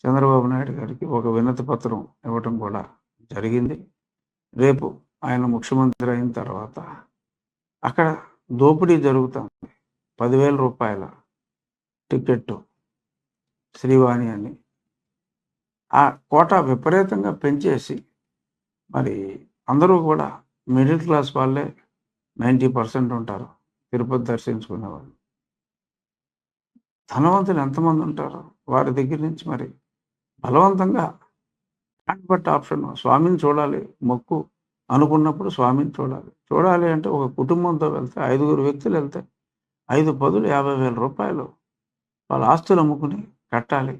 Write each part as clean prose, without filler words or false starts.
చంద్రబాబు నాయుడు గారికి ఒక వినతి పత్రం ఇవ్వటం కూడా జరిగింది. రేపు ఆయన ముఖ్యమంత్రి అయిన తర్వాత అక్కడ దోపిడీ జరుగుతుంది. 10,000 రూపాయల టికెట్టు శ్రీవాణి అని. ఆ కోటా విపరీతంగా పెంచేసి మరి అందరూ కూడా మిడిల్ క్లాస్ వాళ్ళే 90% ఉంటారు తిరుపతి దర్శించుకునేవాళ్ళు. ధనవంతులు ఎంతమంది ఉంటారు? వారి దగ్గర నుంచి మరి బలవంతంగా బట్ ఆప్షన్ స్వామిని చూడాలి, మొక్కు అనుకున్నప్పుడు స్వామిని చూడాలి. చూడాలి అంటే ఒక కుటుంబంతో వెళ్తే 5 వ్యక్తులు వెళ్తే 5 పదులు 50,000 రూపాయలు వాళ్ళ ఆస్తులు అమ్ముకుని కట్టాలి.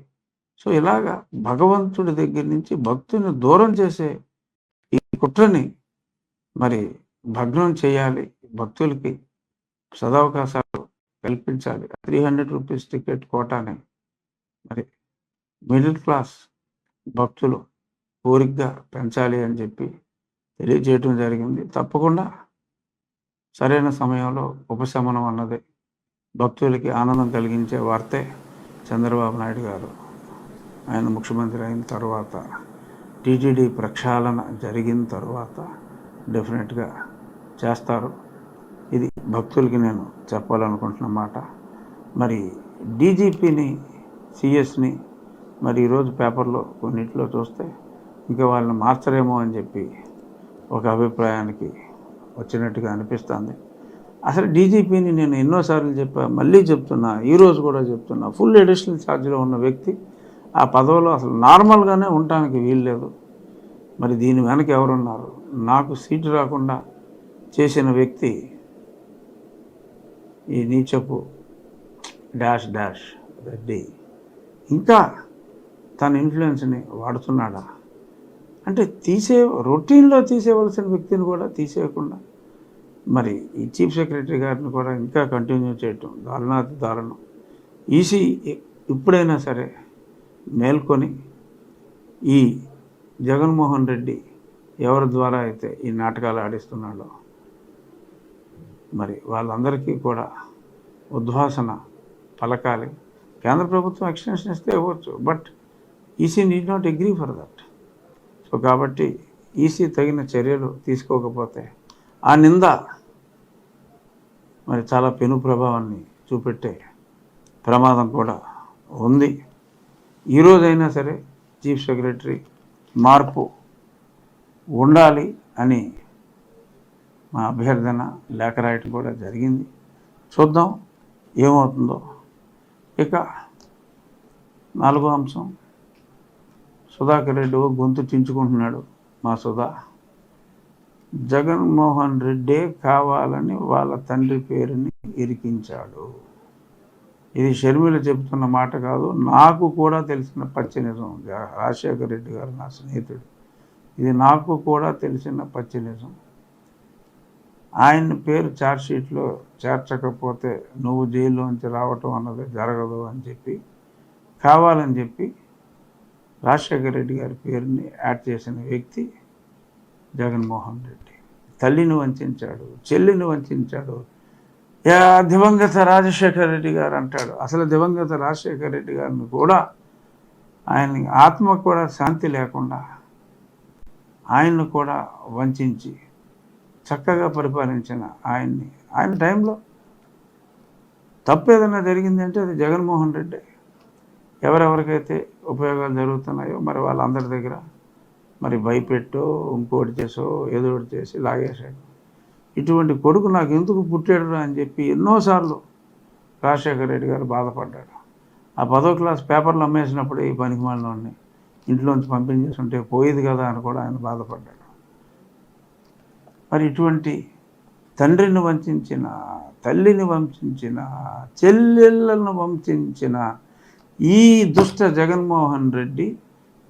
సో ఇలాగా భగవంతుడి దగ్గర నుంచి భక్తుని దూరం చేసే ఈ కుట్రని మరి భగ్నం చేయాలి. భక్తులకి సదవకాశాలు కల్పించాలి. 300 రూపీస్ టికెట్ కోటాని మరి మిడిల్ క్లాస్ భక్తులు కోరికగా పెంచాలి అని చెప్పి తెలియజేయటం జరిగింది. తప్పకుండా సరైన సమయంలో ఉపశమనం అన్నది భక్తులకి ఆనందం కలిగించే వార్తే చంద్రబాబు నాయుడు గారు ఆయన ముఖ్యమంత్రి అయిన తర్వాత టీటీడీ ప్రక్షాళన జరిగిన తర్వాత డెఫినెట్గా చేస్తారు. ఇది భక్తులకి నేను చెప్పాలనుకుంటున్న మాట. మరి డీజీపీని, సిఎస్ని మరి ఈరోజు పేపర్లో కొన్నింటిలో చూస్తే ఇంకా వాళ్ళని మార్చరేమో అని చెప్పి ఒక అభిప్రాయానికి వచ్చినట్టుగా అనిపిస్తుంది. అసలు డీజీపీని నేను ఎన్నోసార్లు చెప్పా, మళ్ళీ చెప్తున్నా, ఈరోజు కూడా చెప్తున్నా, ఫుల్ అడిషనల్ ఛార్జ్లో ఉన్న వ్యక్తి ఆ పదవిలో అసలు నార్మల్గానే ఉండటానికి వీల్లేదు. మరి దీని వెనక ఎవరున్నారు? నాకు సీటు రాకుండా చేసిన వ్యక్తి ఈ నీచపు డాష్ డాష్ రెడ్డి ఇంకా తన ఇన్ఫ్లుయెన్స్ని వాడుతున్నాడా అంటే రొటీన్లో తీసేయవలసిన వ్యక్తిని కూడా తీసేయకుండా మరి ఈ చీఫ్ సెక్రటరీ గారిని కూడా ఇంకా కంటిన్యూ చేయటం దారుణాతి దారుణం. ఈసీ ఇప్పుడైనా సరే మేల్కొని ఈ జగన్మోహన్ రెడ్డి ఎవరి ద్వారా అయితే ఈ నాటకాలు ఆడిస్తున్నాడో మరి వాళ్ళందరికీ కూడా ఉద్వాసన పలకాలి. కేంద్ర ప్రభుత్వం ఎక్స్టెన్షన్ ఇస్తే ఇవ్వచ్చు, but EC need not agree for that. So కాబట్టి ఈసీ తగిన చర్యలు తీసుకోకపోతే ఆ నింద మరి చాలా పెను ప్రభావాన్ని చూపెట్టే ప్రమాదం కూడా ఉంది. ఈరోజైనా సరే చీఫ్ సెక్రటరీ మార్పు ఉండాలి అని మా అభ్యర్థన లేఖ రాయటం కూడా జరిగింది. చూద్దాం ఏమవుతుందో. ఇక 4వ అంశం, సుధాకర్ రెడ్డి గొంతు చించుకుంటున్నాడు. మా సుధా జగన్మోహన్ రెడ్డే కావాలని వాళ్ళ తండ్రి పేరుని ఇరికించాడు. ఇది షర్మిల చెబుతున్న మాట కాదు, నాకు కూడా తెలిసిన పచ్చి నిజం. రాజశేఖర్ రెడ్డి గారు నా స్నేహితుడు, ఇది నాకు కూడా తెలిసిన పచ్చి నిజం. ఆయన పేరు ఛార్జ్షీట్లో చేర్చకపోతే నువ్వు జైల్లోంచి రావటం అన్నది జరగదు అని చెప్పి కావాలని చెప్పి రాజశేఖర్ రెడ్డి గారి పేరుని యాడ్ చేసిన వ్యక్తి జగన్మోహన్ రెడ్డి. తల్లిని వంచాడు, చెల్లిని వంచాడు. దివంగత రాజశేఖర్ రెడ్డి గారు అంటాడు. అసలు దివంగత రాజశేఖర్ రెడ్డి గారిని కూడా ఆయన ఆత్మకు కూడా శాంతి లేకుండా ఆయన్ను కూడా వంచి చక్కగా పరిపాలించిన ఆయన టైంలో తప్పు ఏదైనా జరిగిందంటే అది జగన్మోహన్ రెడ్డి. ఎవరెవరికైతే ఉపయోగాలు జరుగుతున్నాయో మరి వాళ్ళందరి దగ్గర మరి భయపెట్టో ఇంకోటి చేసో ఏదో ఒకటి చేసి లాగేశాడు. ఇటువంటి కొడుకు నాకు ఎందుకు పుట్టాడు అని చెప్పి ఎన్నోసార్లు రాజశేఖర రెడ్డి గారు బాధపడ్డాడు. ఆ 10వ క్లాస్ పేపర్లు అమ్మేసినప్పుడు ఈ పనికిమాలినోడిని ఇంట్లోంచి పంపించేస్తుంటే పోయేది కదా అని కూడా ఆయన బాధపడ్డాడు. మరి ఇటువంటి తండ్రిని వంచిన, తల్లిని వంచిన, చెల్లెళ్ళను వంచిన ఈ దుష్ట జగన్మోహన్ రెడ్డి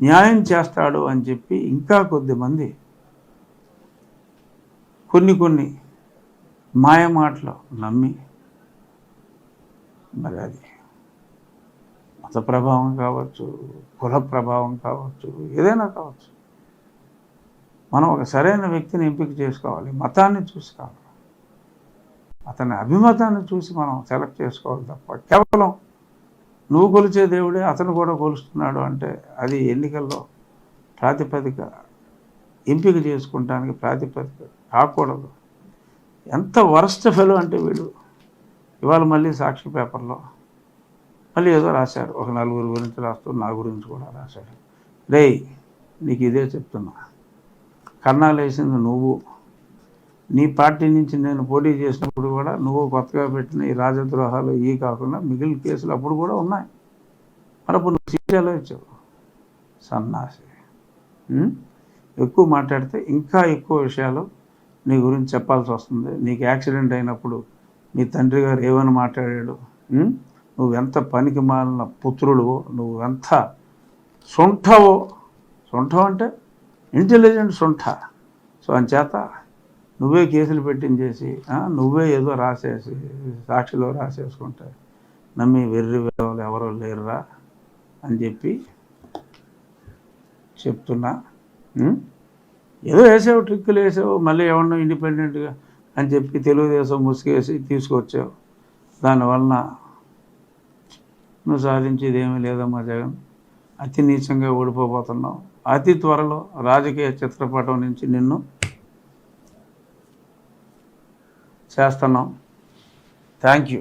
న్యాయం చేస్తాడు అని చెప్పి ఇంకా కొద్దిమంది కొన్ని మాయమాటలు నమ్మి మరి అది మత ప్రభావం కావచ్చు, కుల ప్రభావం కావచ్చు, ఏదైనా కావచ్చు, మనం ఒక సరైన వ్యక్తిని ఎంపిక చేసుకోవాలి. మతాన్ని చూసి కావాలి, అతని అభిమతాన్ని చూసి మనం సెలెక్ట్ చేసుకోవాలి తప్ప కేవలం నువ్వు కొలిచే దేవుడే అతను కూడా కొలుస్తున్నాడు అంటే అది ఎన్నికల్లో ప్రాతిపదిక, ఎంపిక చేసుకుంటానికి ప్రాతిపదిక కాకూడదు. ఎంత వరస్ట్ ఫెలో అంటే వీడు. ఇవాళ మళ్ళీ సాక్షి పేపర్లో మళ్ళీ ఏదో రాశాడు, ఒక నలుగురు గురించి రాస్తూ నా గురించి కూడా రాశాడు. రేయ్, నీకు ఇదే చెప్తున్నా, కన్నాలు వేసింది నువ్వు. నీ పార్టీ నుంచి నేను పోటీ చేసినప్పుడు కూడా నువ్వు కొత్తగా పెట్టిన ఈ రాజద్రోహాలు ఈ కాకుండా మిగిలిన కేసులు అప్పుడు కూడా ఉన్నాయి. మరి అప్పుడు నువ్వు సీట్ ఎలా ఇచ్చావు? సన్నాసి. ఎక్కువ మాట్లాడితే ఇంకా ఎక్కువ విషయాలు నీ గురించి చెప్పాల్సి వస్తుంది. నీకు యాక్సిడెంట్ అయినప్పుడు మీ తండ్రి గారు ఏమని మాట్లాడాడు, నువ్వెంత పనికి మాలిన పుత్రుడువో, నువ్వెంత సొంఠవో. సొంఠం అంటే ఇంటెలిజెంట్ సొంఠ. సో అంచేత నువ్వే కేసులు పెట్టించేసి నువ్వే ఏదో రాసేసి సాక్షిలో రాసేసుకుంటే నమ్మి వెర్రి వేలు ఎవరో లేరురా అని చెప్పి చెప్తున్నా. ఏదో వేసావు, ట్రిక్కులు వేసావు, మళ్ళీ ఎవరినో ఇండిపెండెంట్గా అని చెప్పి తెలుగుదేశం ముసుగేసి తీసుకొచ్చావు. దానివలన నువ్వు సాధించేది ఏమీ లేదమ్మా జగన్. అతి నీచంగా ఓడిపోబోతున్నావు. అతి త్వరలో రాజకీయ చిత్రపటం నుంచి నిన్ను చేస్తున్నాం. Thank you.